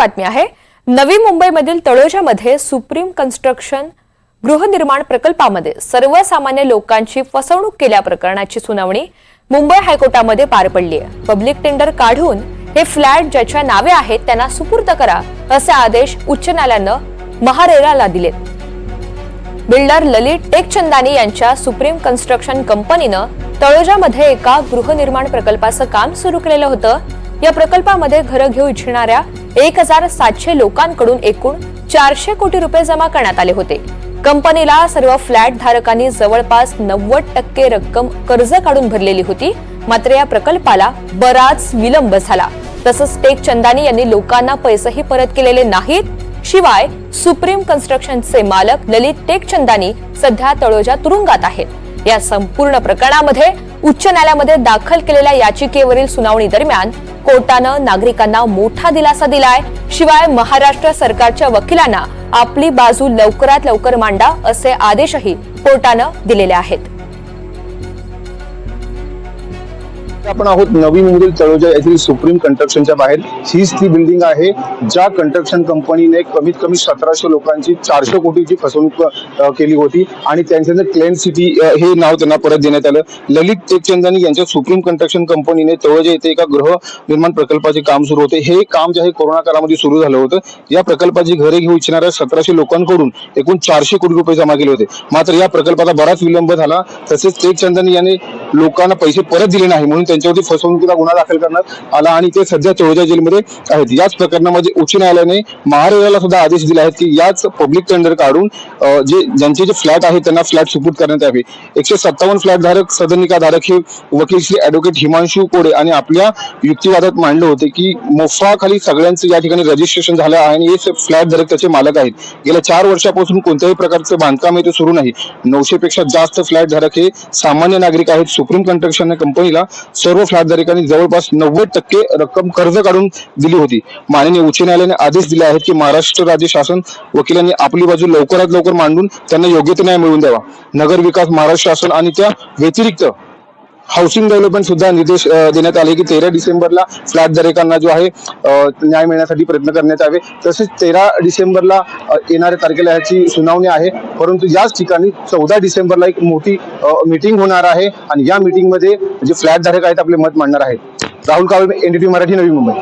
बातमी आहे। नवी मुंबईमधील तळोजामध्ये सुप्रीम कन्स्ट्रक्शन गृहनिर्माण प्रकल्पामध्ये सर्वसामान्य लोकांची फसवणूक केल्या प्रकरणाची सुनावणी मुंबई हायकोर्टामध्ये पार पडली आहे। पब्लिक टेंडर काढून हे फ्लॅट ज्याच्या नावे आहेत त्यांना सुपूर्द करा असे आदेश उच्च न्यायालयाने महारेराला दिलेत। बिल्डर ललित टेकचंदानी यांच्या सुप्रीम कन्स्ट्रक्शन कंपनीने तळोजामध्ये एका गृहनिर्माण प्रकल्पाचं काम सुरू केलेलं होतं। या प्रकल्पामध्ये घर घेऊ इच्छिणाऱ्या 1700 लोकांकडून एकूण 400 कोटी रुपये जमा करण्यात आले होते। कंपनीला सर्व फ्लॅट धारकांनी जवळपास 90% रक्कम कर्ज काढून भरलेली होती। मात्र या प्रकल्पाला बराच विलंब झाला। तसंच टेकचंदानी यांनी लोकांना पैसेही परत केलेले नाहीत। शिवाय सुप्रीम कन्स्ट्रक्शनचे मालक ललित टेकचंदानी सध्या तळोजा तुरुंगात आहेत। या संपूर्ण प्रकरणामध्ये उच्च न्यायालयामध्ये दाखल केलेल्या याचिकेवरील सुनावणी दरम्यान कोर्टानं नागरिकांना मोठा दिलासा दिलाय। शिवाय महाराष्ट्र सरकारच्या वकिलांना आपली बाजू लवकरात लवकर मांडा असे आदेशही कोर्टानं दिलेले आहेत। आपण आहोत नवी मुंबईतील तळोजा येथील सुप्रीम कन्स्ट्रक्शनच्या बाहेर। हीच ती बिल्डिंग आहे ज्या कन्स्ट्रक्शन कंपनीने कमीत कमी 1700 लोकांची 400 कोटीची फसवणूक केली होती आणि त्यांच्याने क्लेम सिटी हे नाव त्यांना परत देण्यात आलं। ललित टेकचंदानी यांच्या सुप्रीम कन्स्ट्रक्शन कंपनीने तळोजा येथे एका गृह निर्माण प्रकल्पाचे काम सुरू होते। हे काम जे आहे कोरोना काळामध्ये सुरू झालं होतं। या प्रकल्पाची घरे घेऊ इच्छिणाऱ्या 1700 लोकांकडून एकूण 400 कोटी रुपये जमा केले होते। मात्र या प्रकल्पाचा बराच विलंब झाला। तसेच टेकचंदानी यांनी लोकांना पैसे परत दिले नाही म्हणून त्यांच्यावरती फसवणुकीचा गुन्हा दाखल करण्यात आला आणि ते सध्या तळोजा जेलमध्ये आहेत। याच प्रकरणामध्ये उच्च न्यायालयाने महारेराला सुद्धा आदेश दिले आहेत की याच पब्लिक टेंडर काढून ज्यांचे फ्लॅट आहेत त्यांना फ्लॅट सुपूर्द करण्यात यावे। 157 फ्लॅट धारक सदनिका धारक हे वकील श्री ॲडव्होकेट हिमांशु कोडे आणि आपल्या युक्तिवादात मांडले होते की मोफाखाली सगळ्यांचं या ठिकाणी रजिस्ट्रेशन झालं आहे आणि हे फ्लॅट धारक त्याचे मालक आहेत। गेल्या 4 वर्षापासून कोणत्याही प्रकारचं बांधकाम इथे सुरू नाही। 900 पेक्षा जास्त फ्लॅट धारक हे सामान्य नागरिक आहेत। सुप्रीम कन्स्ट्रक्शन कंपनीला सर्व फ्लॅट धारकांनी जवळपास 90% रक्कम कर्ज काढून दिली होती। माननीय उच्च न्यायालयाने आदेश दिले आहेत की महाराष्ट्र राज्य शासन वकिलांनी आपली बाजू लवकरात लवकर मांडून त्यांना योग्य ते न्याय मिळवून द्यावा। नगर विकास महाराष्ट्र शासन आणि त्या व्यतिरिक्त हाऊसिंग डेव्हलपमेंट सुद्धा निर्देश देण्यात आले की 13 डिसेंबरला फ्लॅट धारकांना जो आहे न्याय मिळण्यासाठी प्रयत्न करण्यात यावे। तसेच 13 डिसेंबरला येणाऱ्या तारखेला याची सुनावणी आहे। परंतु याच ठिकाणी 14 डिसेंबरला एक मोठी मीटिंग होणार आहे आणि या मीटिंगमध्ये जे फ्लॅट धारक आहेत आपले मत मांडणार आहेत। राहुल कावळे, NDTV मराठी, नवी मुंबई।